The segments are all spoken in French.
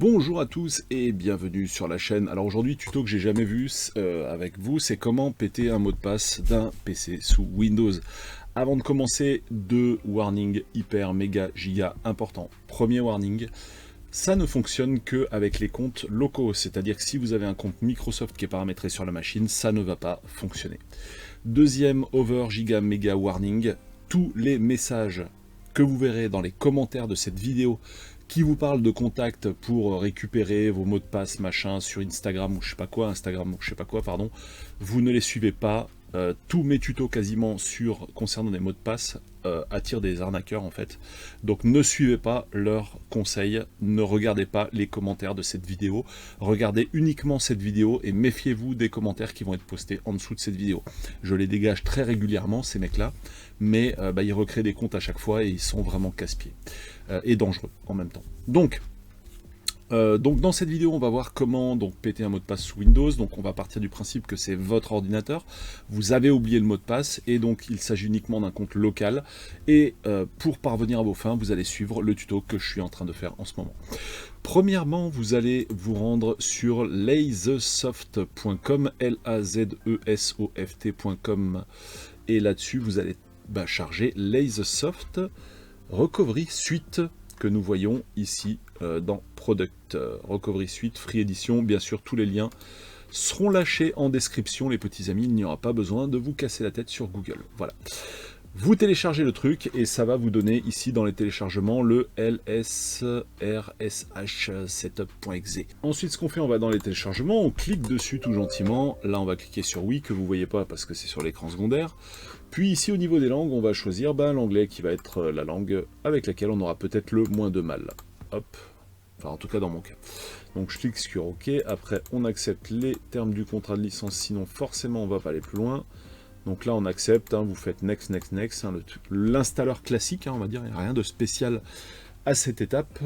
Bonjour à tous et bienvenue sur la chaîne. Alors aujourd'hui, tuto que j'ai jamais vu avec vous, c'est comment péter un mot de passe d'un PC sous Windows. Avant de commencer, deux warnings hyper méga giga importants. Premier warning, ça ne fonctionne que avec les comptes locaux, c'est-à-dire que si vous avez un compte Microsoft qui est paramétré sur la machine, ça ne va pas fonctionner. Deuxième over giga méga warning, tous les messages que vous verrez dans les commentaires de cette vidéo qui vous parle de contact pour récupérer vos mots de passe machin sur Instagram ou je sais pas quoi, pardon, vous ne les suivez pas. Tous mes tutos quasiment concernant des mots de passe attirent des arnaqueurs en fait. Donc ne suivez pas leurs conseils, ne regardez pas les commentaires de cette vidéo, regardez uniquement cette vidéo et méfiez-vous des commentaires qui vont être postés en dessous de cette vidéo. Je les dégage très régulièrement ces mecs là, mais ils recréent des comptes à chaque fois et ils sont vraiment casse-pieds et dangereux en même temps. Donc dans cette vidéo, on va voir comment péter un mot de passe sous Windows. Donc on va partir du principe que c'est votre ordinateur. Vous avez oublié le mot de passe et donc il s'agit uniquement d'un compte local. Et pour parvenir à vos fins, vous allez suivre le tuto que je suis en train de faire en ce moment. Premièrement, vous allez vous rendre sur lazesoft.com, L-A-Z-E-S-O-F-T.com, et là-dessus vous allez charger Lazesoft Recovery Suite que nous voyons ici dans Product Recovery Suite Free Edition. Bien sûr, tous les liens seront lâchés en description, les petits amis. Il n'y aura pas besoin de vous casser la tête sur Google. Voilà. Vous téléchargez le truc et ça va vous donner ici dans les téléchargements le lsrsh setup.exe. Ensuite, ce qu'on fait, on va dans les téléchargements, on clique dessus tout gentiment. Là, on va cliquer sur oui, que vous voyez pas parce que c'est sur l'écran secondaire. Puis ici, au niveau des langues, on va choisir l'anglais qui va être la langue avec laquelle on aura peut-être le moins de mal. Hop. Enfin, en tout cas dans mon cas. Donc je clique sur OK. Après, on accepte les termes du contrat de licence. Sinon, forcément, on va pas aller plus loin. Donc là, on accepte. Vous faites next, next, next. L'installeur classique, on va dire. Il n'y a rien de spécial à cette étape.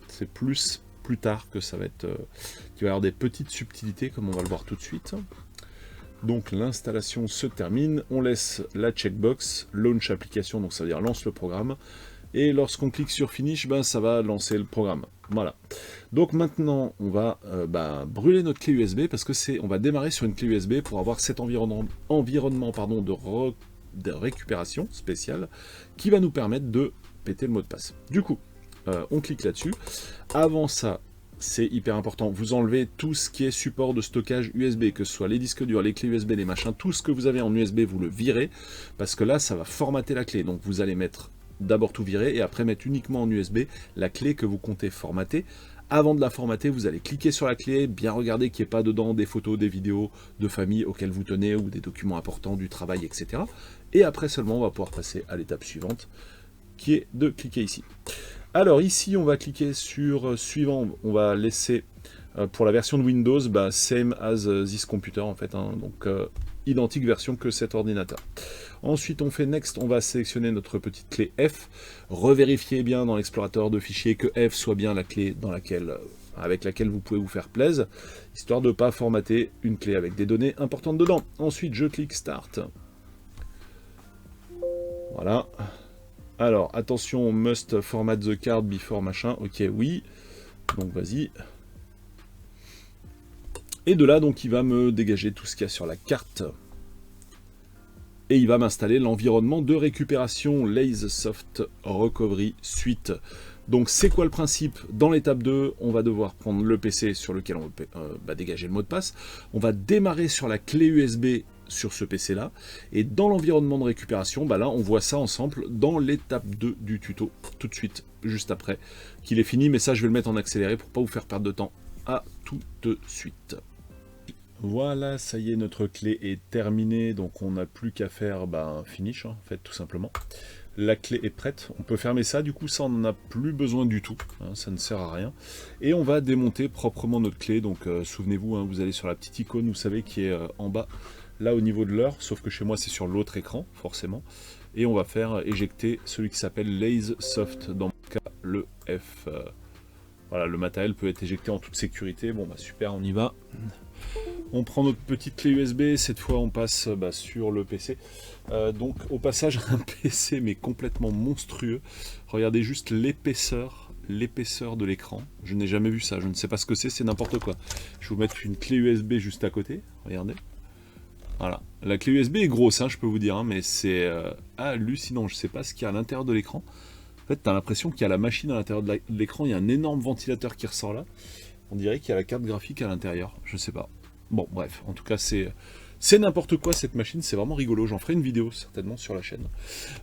C'est plus tard que ça va être... qu'il va y avoir des petites subtilités, comme on va le voir tout de suite. Donc l'installation se termine. On laisse la checkbox. Launch application, donc ça veut dire lance le programme. Et lorsqu'on clique sur Finish, ça va lancer le programme. Voilà. Donc maintenant, on va brûler notre clé USB parce que on va démarrer sur une clé USB pour avoir cet environnement de récupération spéciale qui va nous permettre de péter le mot de passe. Du coup, on clique là-dessus. Avant ça, c'est hyper important, vous enlevez tout ce qui est support de stockage USB, que ce soit les disques durs, les clés USB, les machins, tout ce que vous avez en USB, vous le virez, parce que là, ça va formater la clé. Donc vous allez mettre d'abord tout virer et après mettre uniquement en USB la clé que vous comptez formater. Avant de la formater, vous allez cliquer sur la clé, bien regarder qu'il n'y ait pas dedans des photos, des vidéos de famille auxquelles vous tenez ou des documents importants du travail, etc. Et après seulement, on va pouvoir passer à l'étape suivante, qui est de cliquer ici. Alors ici, on va cliquer sur suivant, on va laisser pour la version de Windows, same as this computer en fait, donc identique version que cet ordinateur. Ensuite, on fait Next, on va sélectionner notre petite clé F, revérifiez bien dans l'explorateur de fichiers que F soit bien la clé avec laquelle vous pouvez vous faire plaisir, histoire de ne pas formater une clé avec des données importantes dedans. Ensuite, je clique Start. Voilà. Alors, attention, must format the card before machin, ok, oui, donc vas-y. Et de là, donc, il va me dégager tout ce qu'il y a sur la carte. Et il va m'installer l'environnement de récupération Lazesoft Recovery Suite. Donc c'est quoi le principe? Dans l'étape 2, on va devoir prendre le PC sur lequel on va dégager le mot de passe. On va démarrer sur la clé USB sur ce PC là. Et dans l'environnement de récupération, là on voit ça ensemble dans l'étape 2 du tuto. Tout de suite, juste après qu'il est fini. Mais ça je vais le mettre en accéléré pour pas vous faire perdre de temps. À tout de suite. Voilà, ça y est, notre clé est terminée, donc on n'a plus qu'à faire un finish, en fait, tout simplement. La clé est prête, on peut fermer ça, du coup ça on n'en a plus besoin du tout, ça ne sert à rien. Et on va démonter proprement notre clé, donc souvenez-vous, vous allez sur la petite icône, vous savez, qui est en bas, là au niveau de l'heure, sauf que chez moi c'est sur l'autre écran, forcément. Et on va faire éjecter celui qui s'appelle Lazesoft, dans mon cas le F. Voilà, le matériel peut être éjecté en toute sécurité, bon super, on y va. On prend notre petite clé USB, cette fois on passe sur le PC. Donc au passage un PC mais complètement monstrueux. Regardez juste l'épaisseur l'épaisseur de l'écran. Je n'ai jamais vu ça, je ne sais pas ce que c'est n'importe quoi. Je vais vous mettre une clé USB juste à côté, regardez. Voilà, la clé USB est grosse, hein, je peux vous dire, hein, mais c'est hallucinant, je ne sais pas ce qu'il y a à l'intérieur de l'écran. En fait, tu as l'impression qu'il y a la machine à l'intérieur de l'écran, il y a un énorme ventilateur qui ressort là. On dirait qu'il y a la carte graphique à l'intérieur, je ne sais pas. Bon, bref, en tout cas, c'est n'importe quoi cette machine, c'est vraiment rigolo, j'en ferai une vidéo certainement sur la chaîne.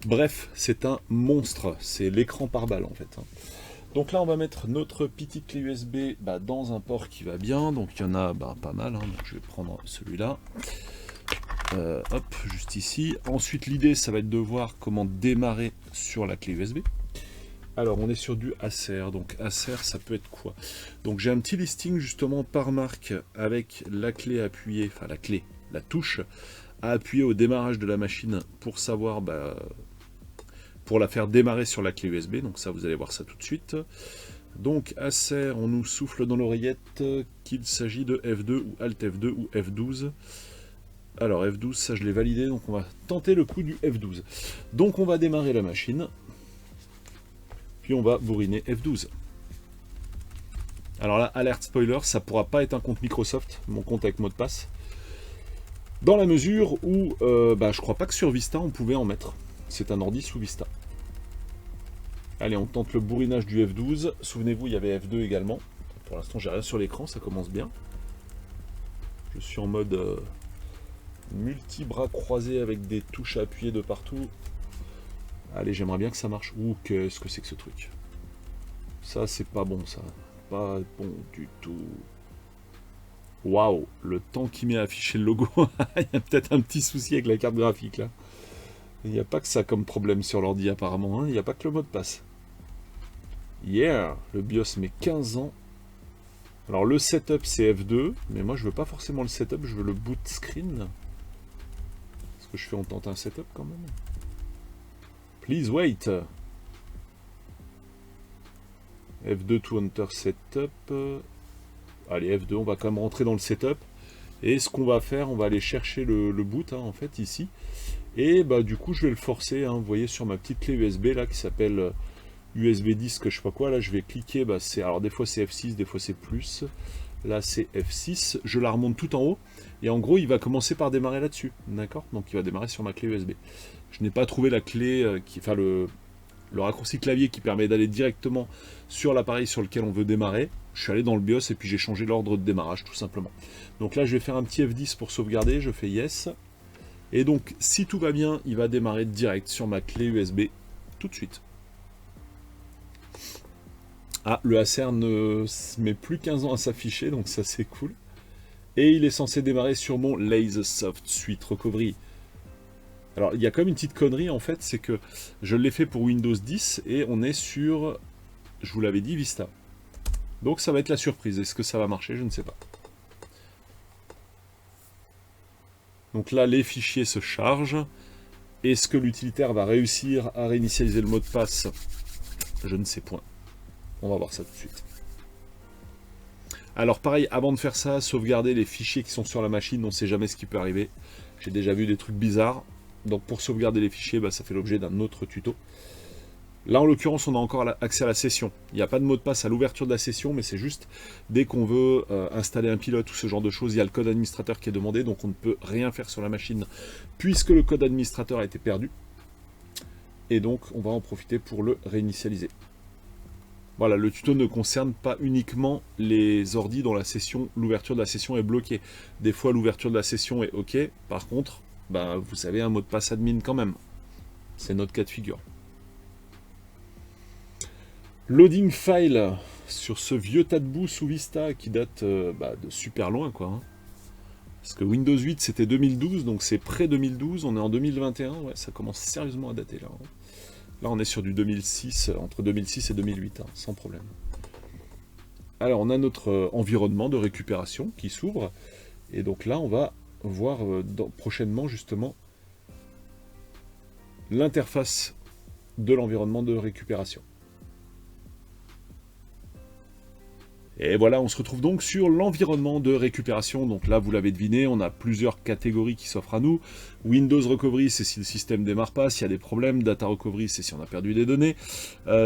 Bref, c'est un monstre, c'est l'écran par balle en fait. Hein. Donc là, on va mettre notre petite clé USB dans un port qui va bien, donc il y en a pas mal, hein. Donc je vais prendre celui-là. Hop, juste ici. Ensuite, l'idée, ça va être de voir comment démarrer sur la clé USB. Alors, on est sur du Acer. Donc, Acer, ça peut être quoi? Donc, j'ai un petit listing, justement, par marque, avec la clé appuyée, enfin, la touche, à appuyer au démarrage de la machine pour savoir, pour la faire démarrer sur la clé USB. Donc, ça, vous allez voir ça tout de suite. Donc, Acer, on nous souffle dans l'oreillette qu'il s'agit de F2 ou Alt F2 ou F12. Alors F12, ça je l'ai validé, donc on va tenter le coup du F12. Donc on va démarrer la machine, puis on va bourriner F12. Alors là, alerte spoiler, ça pourra pas être un compte Microsoft, mon compte avec mot de passe, dans la mesure où je crois pas que sur Vista on pouvait en mettre. C'est un ordi sous Vista. Allez, on tente le bourrinage du F12. Souvenez-vous, il y avait F2 également. Pour l'instant, j'ai rien sur l'écran, ça commence bien. Je suis en mode... multi-bras croisés avec des touches à appuyer de partout. Allez, j'aimerais bien que ça marche. Ouh, qu'est-ce que c'est que ce truc? Ça, c'est pas bon, ça. Pas bon du tout. Waouh, le temps qu'il met à afficher le logo. Il y a peut-être un petit souci avec la carte graphique, là. Il n'y a pas que ça comme problème sur l'ordi, apparemment. Hein. Il n'y a pas que le mot de passe. Yeah, le BIOS met 15 ans. Alors, le setup, c'est F2. Mais moi, je veux pas forcément le setup, je veux le boot screen. Que je fais, on tente un setup quand même. Please wait. F2 to enter setup. Allez, F2, on va quand même rentrer dans le setup. Et ce qu'on va faire, on va aller chercher le boot, hein, en fait, ici. Et du coup, je vais le forcer. Hein, vous voyez sur ma petite clé USB là qui s'appelle USB 10, que je sais pas quoi. Là, je vais cliquer. Alors, des fois c'est F6, des fois c'est plus. Là, c'est F6. Je la remonte tout en haut. Et en gros, il va commencer par démarrer là-dessus. D'accord? Donc, il va démarrer sur ma clé USB. Je n'ai pas trouvé la clé, le raccourci clavier qui permet d'aller directement sur l'appareil sur lequel on veut démarrer. Je suis allé dans le BIOS et puis j'ai changé l'ordre de démarrage, tout simplement. Donc là, je vais faire un petit F10 pour sauvegarder. Je fais Yes. Et donc, si tout va bien, il va démarrer direct sur ma clé USB tout de suite. Ah, le Acer ne met plus 15 ans à s'afficher, donc ça c'est cool. Et il est censé démarrer sur mon Lasersoft Suite Recovery. Alors, il y a quand même une petite connerie, en fait, c'est que je l'ai fait pour Windows 10, et on est sur, je vous l'avais dit, Vista. Donc ça va être la surprise. Est-ce que ça va marcher? Je ne sais pas. Donc là, les fichiers se chargent. Est-ce que l'utilitaire va réussir à réinitialiser le mot de passe? Je ne sais point. On va voir ça tout de suite. Alors pareil, avant de faire ça, sauvegarder les fichiers qui sont sur la machine, on ne sait jamais ce qui peut arriver. J'ai déjà vu des trucs bizarres. Donc pour sauvegarder les fichiers, ça fait l'objet d'un autre tuto. Là en l'occurrence, on a encore accès à la session. Il n'y a pas de mot de passe à l'ouverture de la session, mais c'est juste dès qu'on veut installer un pilote ou ce genre de choses, il y a le code administrateur qui est demandé, donc on ne peut rien faire sur la machine puisque le code administrateur a été perdu. Et donc on va en profiter pour le réinitialiser. Voilà, le tuto ne concerne pas uniquement les ordis dont l'ouverture de la session est bloquée. Des fois, l'ouverture de la session est OK. Par contre, vous savez, un mot de passe admin quand même. C'est notre cas de figure. Loading file sur ce vieux tas de boue sous Vista qui date de super loin, quoi. Hein. Parce que Windows 8, c'était 2012, donc c'est pré-2012. On est en 2021. Ouais, ça commence sérieusement à dater, là. Hein. Là, on est sur du 2006, entre 2006 et 2008, hein, sans problème. Alors, on a notre environnement de récupération qui s'ouvre. Et donc là, on va voir prochainement, justement, l'interface de l'environnement de récupération. Et voilà, on se retrouve donc sur l'environnement de récupération. Donc là, vous l'avez deviné, on a plusieurs catégories qui s'offrent à nous. Windows Recovery, c'est si le système démarre pas, s'il y a des problèmes. Data Recovery, c'est si on a perdu des données.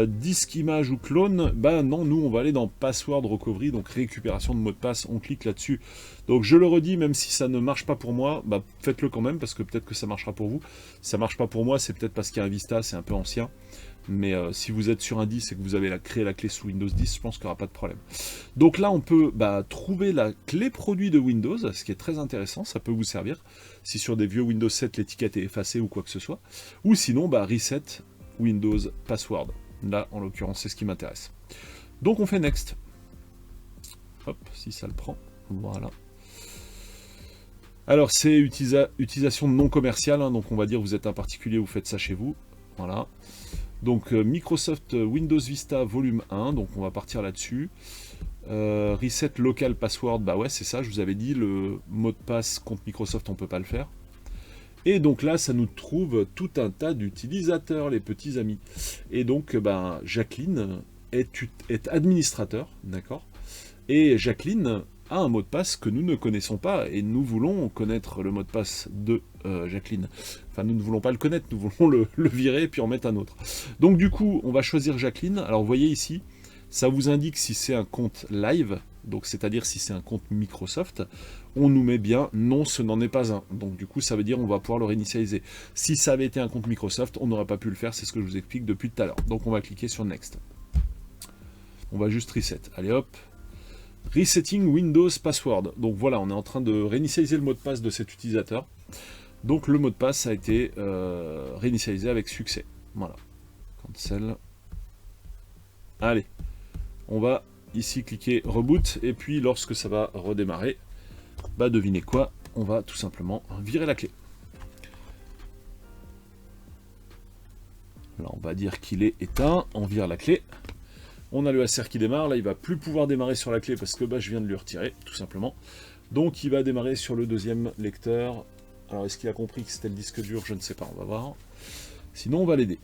Disque image ou clone, ben non, nous, on va aller dans Password Recovery, donc récupération de mot de passe. On clique là-dessus. Donc je le redis, même si ça ne marche pas pour moi, bah, faites-le quand même, parce que peut-être que ça marchera pour vous. Si ça marche pas pour moi, c'est peut-être parce qu'il y a un Vista, c'est un peu ancien. Mais si vous êtes sur un 10 et que vous avez créé la clé sous Windows 10, je pense qu'il n'y aura pas de problème. Donc là, on peut trouver la clé produit de Windows, ce qui est très intéressant, ça peut vous servir. Si sur des vieux Windows 7, l'étiquette est effacée ou quoi que ce soit. Ou sinon, Reset Windows Password. Là, en l'occurrence, c'est ce qui m'intéresse. Donc on fait Next. Hop, si ça le prend. Voilà. Alors c'est utilisation non commerciale, hein, donc on va dire vous êtes un particulier, vous faites ça chez vous. Voilà. Donc Microsoft Windows Vista volume 1, donc on va partir là-dessus. Reset local password, bah ouais c'est ça, je vous avais dit, le mot de passe contre Microsoft on peut pas le faire. Et donc là ça nous trouve tout un tas d'utilisateurs, les petits amis. Et donc Jacqueline est administrateur, d'accord. Et Jacqueline a un mot de passe que nous ne connaissons pas, et nous voulons connaître le mot de passe de Jacqueline. Enfin, nous ne voulons pas le connaître, nous voulons le virer, puis en mettre un autre. Donc du coup, on va choisir Jacqueline. Alors vous voyez ici, ça vous indique si c'est un compte live, donc c'est-à-dire si c'est un compte Microsoft, on nous met bien non, ce n'en est pas un. Donc du coup, ça veut dire on va pouvoir le réinitialiser. Si ça avait été un compte Microsoft, on n'aurait pas pu le faire, c'est ce que je vous explique depuis tout à l'heure. Donc on va cliquer sur Next. On va juste reset. Allez hop. Resetting Windows Password. Donc voilà, on est en train de réinitialiser le mot de passe de cet utilisateur. Donc le mot de passe a été réinitialisé avec succès. Voilà. Cancel. Allez. On va ici cliquer Reboot. Et puis lorsque ça va redémarrer, devinez quoi, on va tout simplement virer la clé. Là on va dire qu'il est éteint. On vire la clé. On a le SR qui démarre, là il va plus pouvoir démarrer sur la clé parce que je viens de lui retirer, tout simplement. Donc il va démarrer sur le deuxième lecteur. Alors est-ce qu'il a compris que c'était le disque dur? Je ne sais pas, on va voir. Sinon on va l'aider.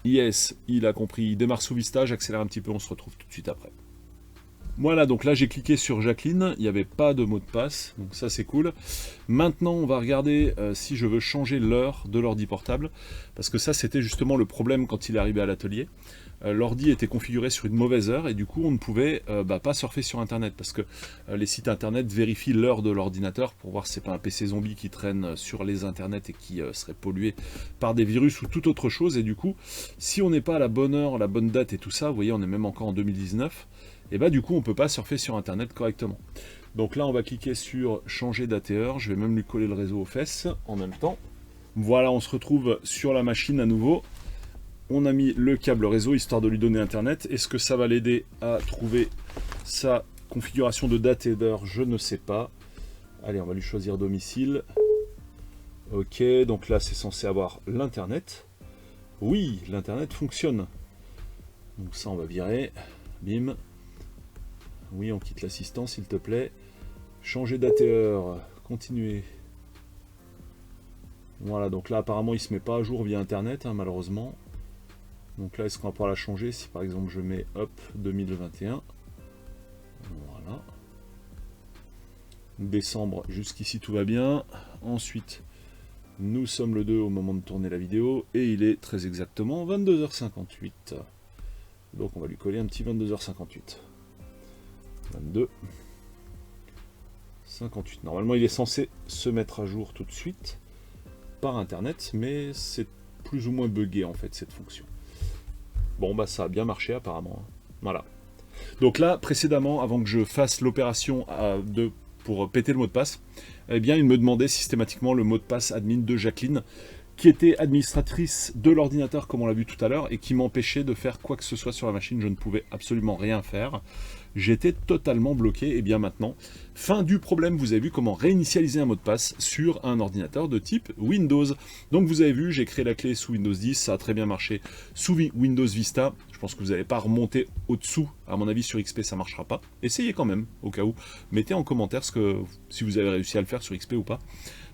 Yes, il a compris, il démarre sous Vista, j'accélère un petit peu, on se retrouve tout de suite après. Voilà, donc là j'ai cliqué sur Jacqueline, il n'y avait pas de mot de passe, donc ça c'est cool. Maintenant on va regarder si je veux changer l'heure de l'ordi portable, parce que ça c'était justement le problème quand il est arrivé à l'atelier. L'ordi était configuré sur une mauvaise heure et du coup on ne pouvait pas surfer sur internet, parce que les sites internet vérifient l'heure de l'ordinateur pour voir si c'est pas un PC zombie qui traîne sur les internets et qui serait pollué par des virus ou toute autre chose. Et du coup, si on n'est pas à la bonne heure, la bonne date et tout ça, vous voyez on est même encore en 2019, et du coup on peut pas surfer sur internet correctement. Donc là on va cliquer sur changer date et heure, je vais même lui coller le réseau aux fesses en même temps. Voilà, on se retrouve sur la machine à nouveau. On a mis le câble réseau histoire de lui donner internet. Est-ce que ça va l'aider à trouver sa configuration de date et d'heure? Je ne sais pas. Allez, on va lui choisir domicile. Ok, donc là c'est censé avoir l'internet. Oui, l'internet fonctionne. Donc ça on va virer. Bim. Oui, on quitte l'assistant s'il te plaît. Changer date et heure. Continuer. Voilà, donc là apparemment il se met pas à jour via internet, hein, malheureusement. Donc là, est-ce qu'on va pouvoir la changer? Si par exemple je mets hop 2021. Voilà. Décembre, jusqu'ici tout va bien. Ensuite, nous sommes le 2 au moment de tourner la vidéo. Et il est très exactement 22h58. Donc on va lui coller un petit 22h58. 22. 58. Normalement, il est censé se mettre à jour tout de suite par internet, mais c'est plus ou moins buggé en fait cette fonction. Bon ça a bien marché apparemment. Voilà. Donc là, précédemment, avant que je fasse l'opération pour péter le mot de passe, eh bien il me demandait systématiquement le mot de passe admin de Jacqueline, qui était administratrice de l'ordinateur comme on l'a vu tout à l'heure, et qui m'empêchait de faire quoi que ce soit sur la machine. Je ne pouvais absolument rien faire. J'étais totalement bloqué. Et bien maintenant, fin du problème, vous avez vu comment réinitialiser un mot de passe sur un ordinateur de type Windows. Donc vous avez vu, j'ai créé la clé sous Windows 10, ça a très bien marché sous Windows Vista. Je pense que vous n'allez pas remonter au-dessous, à mon avis sur XP ça ne marchera pas. Essayez quand même, au cas où. Mettez en commentaire si vous avez réussi à le faire sur XP ou pas.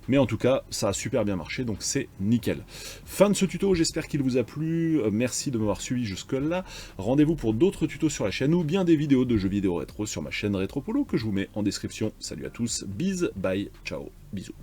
Mais en tout cas, ça a super bien marché, donc c'est nickel. Fin de ce tuto, j'espère qu'il vous a plu. Merci de m'avoir suivi jusque-là. Rendez-vous pour d'autres tutos sur la chaîne ou bien des vidéos de jeux vidéo rétro sur ma chaîne Retropolo que je vous mets en description. Salut à tous, bis, bye, ciao, bisous.